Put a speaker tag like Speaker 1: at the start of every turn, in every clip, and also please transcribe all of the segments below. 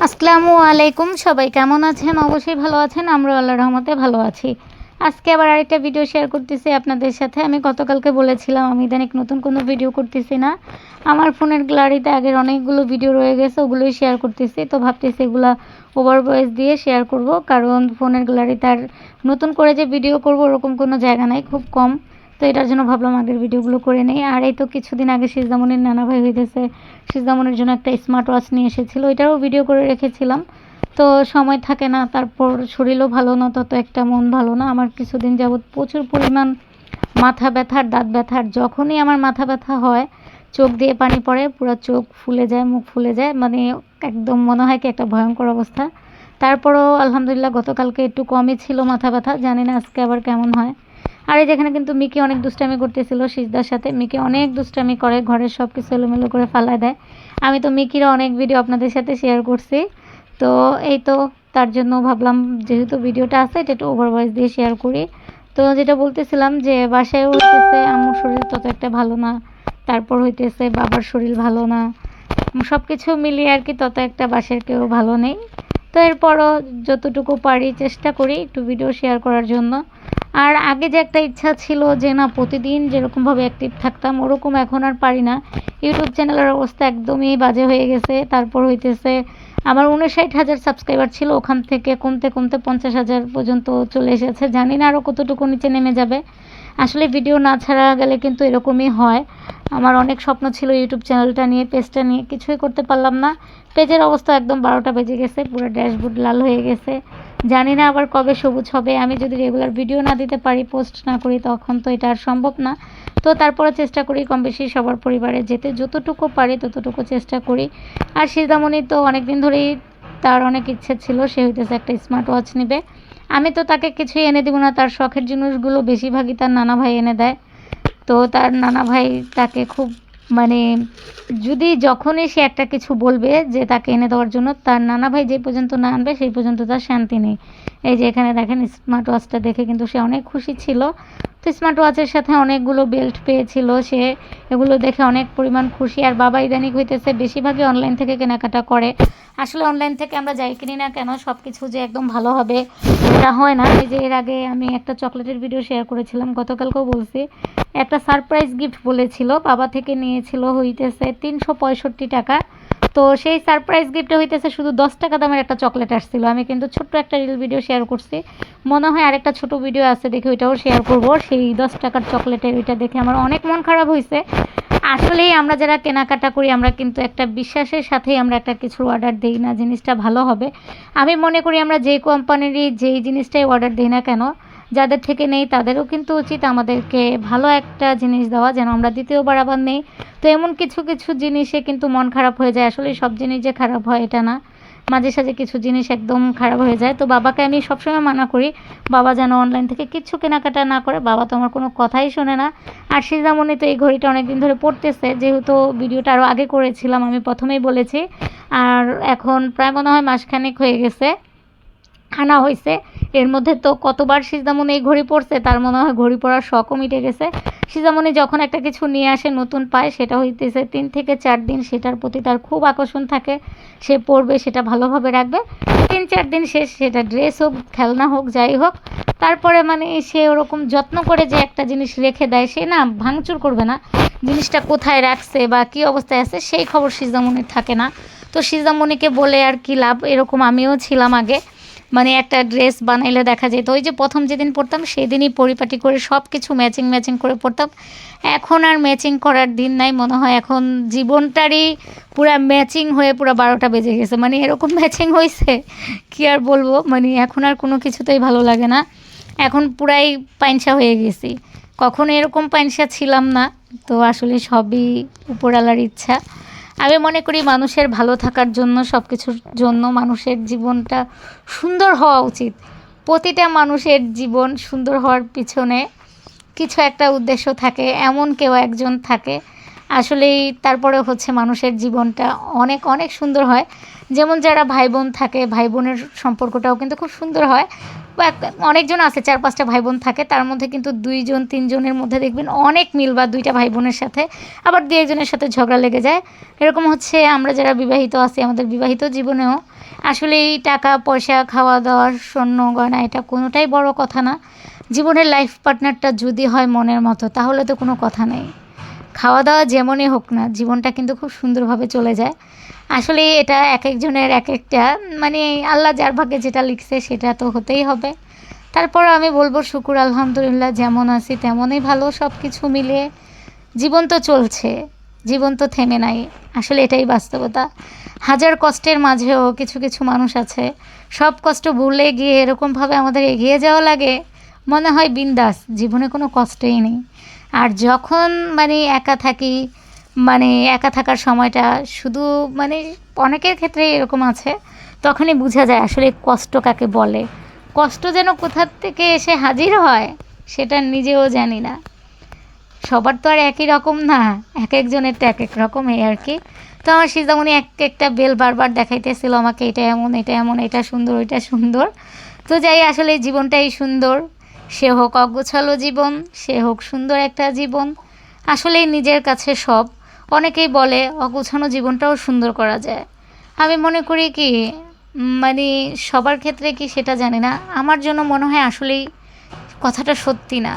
Speaker 1: আসসালামু আলাইকুম, সবাই কেমন আছেন? অবশ্যই ভালো আছেন। আমরা আল্লাহর রহমতে ভালো আছি। আজকে আবার আরেকটা ভিডিও শেয়ার করতেছি আপনাদের সাথে। আমি গতকালকে বলেছিলাম আমি ইদানিং নতুন কোনো ভিডিও করতেছি না। আমার ফোনের গ্যালারিতে আগের অনেকগুলো ভিডিও রয়ে গেছে, ওগুলোই শেয়ার করতেছি। তো ভাবতেছি এগুলা ওভার ভয়েস দিয়ে শেয়ার করব, কারণ ফোনের গ্যালারিতে আর নতুন করে যে ভিডিও করব ওরকম কোনো জায়গা নাই, খুব কম। তো এটার জন্য ভাবলাম আগের ভিডিওগুলো করে নেই। আর এই তো কিছুদিন আগে সিজদামণির নানা ভাই হইতেছে, সিজদামণির জন্য একটা স্মার্ট ওয়াচ নিয়ে এসেছিলো, এটারও ভিডিও করে রেখেছিলাম। তো সময় থাকে না, তারপর শরীরও ভালো না, তত একটা মন ভালো না। আমার কিছুদিন যাবৎ প্রচুর পরিমাণ মাথা ব্যথার, দাঁত ব্যথার। যখনই আমার মাথা ব্যথা হয় চোখ দিয়ে পানি পড়ে, পুরো চোখ ফুলে যায়, মুখ ফুলে যায়, মানে একদম মনে হয় কি একটা ভয়ঙ্কর অবস্থা। তারপরও আলহামদুলিল্লাহ গতকালকে একটু কমই ছিল মাথা ব্যথা, জানি না আজকে আবার কেমন হয়। আর এই যেখানে কিন্তু মিকি অনেক দুষ্টামি করতেছিল সিজদার সাথে। মিকি অনেক দুষ্টামি করে, ঘরের সব কিছু এলোমেলো করে ফালায় দেয়। আমি তো মিকির অনেক ভিডিও আপনাদের সাথে শেয়ার করছি। তো এই তো তার জন্য ভাবলাম যেহেতু ভিডিওটা আছে এটা একটু ওভার ভয়েস দিয়ে শেয়ার করি। তো যেটা বলতেছিলাম যে বাসায় হইতেছে আম্মুর শরীর তত একটা ভালো না, তারপর হইতেছে বাবার শরীর ভালো না, সব কিছু মিলিয়ে আর কি তত একটা বাসার কেউ ভালো নেই। তো এরপরও যতটুকু পারি চেষ্টা করি একটু ভিডিও শেয়ার করার জন্য। আর আগে যে একটা ইচ্ছা ছিল যে না প্রতিদিন যেরকমভাবে অ্যাক্টিভ থাকতাম ওরকম এখন আর পারি না। ইউটিউব চ্যানেলের অবস্থা একদমই বাজে হয়ে গেছে। তারপর হইতেছে আমার ৫৯,০০০ সাবস্ক্রাইবার ছিল, ওখান থেকে কমতে কমতে ৫০,০০০ পর্যন্ত চলে এসেছে। জানি না আরও কতটুকু নিচে নেমে যাবে। আসলে ভিডিও না ছাড়া গেলে কিন্তু এরকমই হয়। আমার অনেক স্বপ্ন ছিল ইউটিউব চ্যানেলটা নিয়ে, পেজটা নিয়ে, কিছুই করতে পারলাম না। পেজের অবস্থা একদম ১২টা বেজে গেছে, পুরো ড্যাশবোর্ড লাল হয়ে গেছে। জানি না আবার কবে সবুজ হবে। আমি যদি রেগুলার ভিডিও না দিতে পারি, পোস্ট না করি, তখন তো এটা আর সম্ভব না। তো তারপরে চেষ্টা করি কম বেশি সবার পরিবারে যেতে, যতটুকু পারি ততটুকু চেষ্টা করি। আর সিজদামণি তো অনেক দিন ধরেই তার অনেক ইচ্ছে ছিল, সে হইতেছে একটা স্মার্ট ওয়াচ নেবে। আমি তো তাকে কিছুই এনে দিব না, তার শখের জিনিসগুলো বেশিরভাগই তার নানা ভাই এনে দেয়। তো তার নানা ভাই তাকে খুব মানে যদি যখনই সে একটা কিছু বলবে যে তাকে এনে দেওয়ার জন্য, তার নানা ভাই যে পর্যন্ত না আনবে সেই পর্যন্ত তার শান্তি নেই। এই যে এখানে দেখেন স্মার্ট ওয়াচটা দেখে কিন্তু সে অনেক খুশি ছিল। তো স্মার্ট ওয়াচের সাথে অনেকগুলো বেল্ট পেয়েছিল সে, এগুলো দেখে অনেক পরিমাণ খুশি। আর বাবা ইদানিং হইতেছে বেশিরভাগই অনলাইন থেকে কেনাকাটা করে। আসলে অনলাইন থেকে আমরা যাই কিনি না কেন সব কিছু যে একদম ভালো হবে এটা হয় না। এই যে এর আগে আমি একটা চকলেটের ভিডিও শেয়ার করেছিলাম, গতকালকেও বলছি, একটা সারপ্রাইজ গিফট বলেছিল, বাবা থেকে নিয়েছিল হইতেছে ৩৬৫ টাকা। তো সেই সারপ্রাইজ গিফটে হইতেছে শুধু ১০ টাকা দামের একটা চকলেট আসছিল। আমি কিন্তু ছোট্ট একটা রিল ভিডিও শেয়ার করছি, মনে হয় আরেকটা ছোট ভিডিও আছে, দেখে ওইটাও শেয়ার করব। সেই ১০ টাকার চকলেটের ওইটা দেখে আমার অনেক মন খারাপ হয়েছে। আসলেই আমরা যারা কেনাকাটা করি আমরা কিন্তু একটা বিশ্বাসের সাথেই আমরা একটা কিছু অর্ডার দিই না, জিনিসটা ভালো হবে। আমি মনে করি আমরা যেই কোম্পানিরই যেই জিনিসটাই অর্ডার দিই না কেন, যাদের থেকে নেই তাদেরও কিন্তু উচিত আমাদেরকে ভালো একটা জিনিস দেওয়া, যেন আমরা দ্বিতীয়বার আবার নেই। তো এমন কিছু কিছু জিনিসে কিন্তু মন খারাপ হয়ে যায়। আসলে সব জিনিস যে খারাপ হয় এটা না, মাঝে সাঝে কিছু জিনিস একদম খারাপ হয়ে যায়। তো বাবাকে আমি সবসময় মানা করি বাবা যেন অনলাইন থেকে কিচ্ছু কেনাকাটা না করে। বাবা তো আমার কোনো কথাই শোনে না। আর সিজদামণি তো এই ঘড়িটা অনেক দিন ধরে পড়তেছে, যেহেতু ভিডিওটা আরও আগে করেছিলাম আমি প্রথমেই বলেছি। আর এখন প্রায় মনে হয় মাসখানেক হয়ে গেছে আনা হয়েছে। এর মধ্যে তো কতবার সিজদামণি এই ঘড়ি পরছে, তার মনে হয় ঘড়ি পরার শখও মিটে গেছে। সিজদামণি যখন একটা কিছু নিয়ে আসে নতুন পায়, সেটা হইতেছে ৩ থেকে ৪ দিন সেটার প্রতি তার খুব আকর্ষণ থাকে। সে পরবে, সেটা ভালোভাবে রাখবে। ৩-৪ দিন শেষ, সেটা ড্রেস হোক, খেলনা হোক, যাই হোক। তারপরে মানে সে ওরকম যত্ন করে যে একটা জিনিস রেখে দেয়, সে না ভাঙচুর করবে না। জিনিসটা কোথায় রাখছে বা কী অবস্থায় আছে সেই খবর সিজদামণির থাকে না। তো সিজদামণিকে বলে আর কি লাভ, এরকম আমিও ছিলাম আগে। মানে একটা ড্রেস বানাইলে দেখা যেত ওই যে প্রথম যেদিন পরতাম সেদিনই পরিপাটি করে সব কিছু ম্যাচিং ম্যাচিং করে পরতাম। এখন আর ম্যাচিং করার দিন নাই, মনে হয় এখন জীবনটারই পুরা ম্যাচিং হয়ে পুরা ১২টা বেজে গেছে। মানে এরকম ম্যাচিং হয়েছে কি আর বলবো, মানে এখন আর কোনো কিছুতেই ভালো লাগে না। এখন পুরাই পাইনসা হয়ে গেছি, কখনো এরকম পাইনসা ছিলাম না। তো আসলে সবই উপরওয়ালার ইচ্ছা। আমি মনে করি মানুষের ভালো থাকার জন্য, সব কিছুর জন্য মানুষের জীবনটা সুন্দর হওয়া উচিত। প্রতিটা মানুষের জীবন সুন্দর হওয়ার পিছনে কিছু একটা উদ্দেশ্য থাকে, এমন কেউ একজন থাকে। আসলেই তারপরে হচ্ছে মানুষের জীবনটা অনেক অনেক সুন্দর হয়। যেমন যারা ভাই বোন থাকে, ভাই বোনের সম্পর্কটাও কিন্তু খুব সুন্দর হয়। অনেকজন আছে, 4-5টা ভাই বোন থাকে, তার মধ্যে কিন্তু 2জন 3জনের মধ্যে দেখবেন অনেক মিল, বা 2টা ভাই বোনের সাথে আবার 2-একজনের সাথে ঝগড়া লেগে যায়। এরকম হচ্ছে আমরা যারা বিবাহিত আছি, আমাদের বিবাহিত জীবনেও আসলে এই টাকা পয়সা, খাওয়া দাওয়া, স্বর্ণ গয়না এটা কোনোটাই বড় কথা না। জীবনের লাইফ পার্টনারটা যদি হয় মনের মতো, তাহলে তো কোনো কথা নেই। খাওয়া দাওয়া যেমনই হোক না, জীবনটা কিন্তু খুব সুন্দরভাবে চলে যায়। আসলে এটা এক একজনের এক একটা, মানে আল্লাহ যার ভাগ্যে যেটা লিখছে সেটা তো হতেই হবে। তারপর আমি বলবো শুকুর আলহামদুলিল্লাহ, যেমন আছি তেমনই ভালো। সব কিছু মিলিয়ে জীবন তো চলছে, জীবন তো থেমে নাই। আসলে এটাই বাস্তবতা। হাজার কষ্টের মাঝেও কিছু কিছু মানুষ আছে, সব কষ্ট ভুলে গিয়ে এরকমভাবে আমাদের এগিয়ে যাওয়া লাগে, মনে হয় বিন্দাস, জীবনে কোনো কষ্টই নেই। আর যখন মানে একা থাকি, মানে একা থাকার সময়টা শুধু মানে অনেকের ক্ষেত্রে এরকম আছে, তখনই বোঝা যায় আসলে কষ্ট কাকে বলে। কষ্ট যেন কোথা থেকে এসে হাজির হয় সেটা নিজেও জানি না। সবার তো আর একই রকম না, এক একজনের তো এক এক রকম, এই আর কি। তো আমার সিজামণি এক একটা বেল বারবার দেখাইতেছিল আমাকে, এটা এমন, এটা এমন, এটা সুন্দর, ওইটা সুন্দর। তো যাই, আসলে জীবনটাই সুন্দর। সে হোক অগোছালো জীবন, সে হোক সুন্দর একটা জীবন, আসলেই নিজের কাছে সব। অনেকেই বলে অগোছানো জীবনটাও সুন্দর করা যায়। আমি মনে করি কি, মানে সবার ক্ষেত্রে কি সেটা জানি না, আমার জন্য মনে হয় আসলেই কথাটা সত্যি না।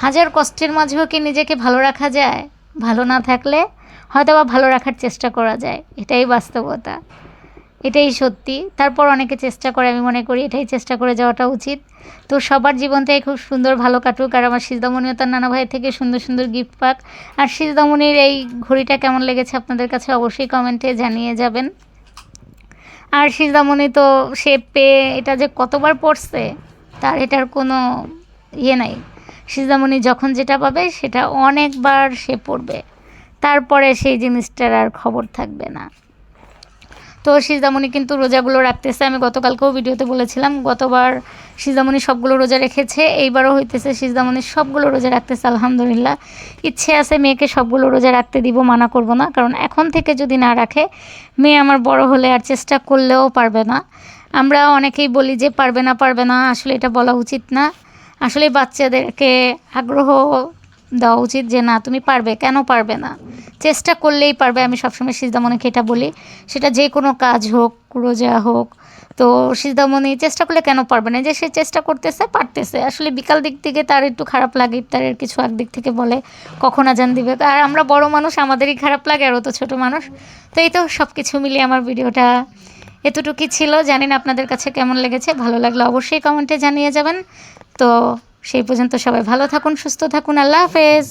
Speaker 1: হাজার কষ্টের মাঝেও কি নিজেকে ভালো রাখা যায়? ভালো না থাকলে হয়তো বা ভালো রাখার চেষ্টা করা যায়, এটাই বাস্তবতা, এটাই সত্যি। তারপর অনেকে চেষ্টা করে, আমি মনে করি এটাই চেষ্টা করে যাওয়াটা উচিত। তো সবার জীবনটাই খুব সুন্দর ভালো কাটুক, আর আমার সিজদামণিও তার নানা ভাই থেকে সুন্দর সুন্দর গিফট পাক। আর সিজদামণির এই ঘড়িটা কেমন লেগেছে আপনাদের কাছে অবশ্যই কমেন্টে জানিয়ে যাবেন। আর সিজদামণি তো সে পেয়ে এটা যে কতবার পড়ছে, তার এটার কোনো ইয়ে নাই। সিজদামণি যখন যেটা পাবে সেটা অনেকবার সে পড়বে, তারপরে সেই জিনিসটার আর খবর থাকবে না। তো সিজদামণি কিন্তু রোজাগুলো রাখতেছে, আমি গতকালকেও ভিডিওতে বলেছিলাম, গতবার সিজদামণি সবগুলো রোজা রেখেছে, এইবারও হইতেছে সিজদামণি সবগুলো রোজা রাখতেছে আলহামদুলিল্লাহ। ইচ্ছে আছে মেয়েকে সবগুলো রোজা রাখতে দিব, মানা করব না, কারণ এখন থেকে যদি না রাখে, মেয়ে আমার বড় হলে আর চেষ্টা করলেও পারবে না। আমরা অনেকেই বলি যে পারবে না পারবে না, আসলে এটা বলা উচিত না। আসলে বাচ্চাদেরকে আগ্রহ দেওয়া উচিত যে না তুমি পারবে, কেন পারবে না, চেষ্টা করলেই পারবে। আমি সবসময় সিজদামণিকে এটা বলি, সেটা যে কোনো কাজ হোক, রোজা হোক। তো সিজদামণি চেষ্টা করলে কেন পারবে না, যে সে চেষ্টা করতেছে, পারতেছে। আসলে বিকাল দিক থেকে তার একটু খারাপ লাগে, ইফতারের কিছু এক দিক থেকে বলে কখন আজান দিবে, আর আমরা বড় মানুষ, আমাদেরই খারাপ লাগে, আর ও তো ছোটো মানুষ। তো এই তো সব কিছু মিলিয়ে আমার ভিডিওটা এতটুকুই ছিল। জানি না আপনাদের কাছে কেমন লেগেছে, ভালো লাগলে অবশ্যই কমেন্টে জানিয়ে যাবেন। তো সেই পর্যন্ত সবাই ভালো থাকুন, সুস্থ থাকুন, আল্লাহ হাফেজ।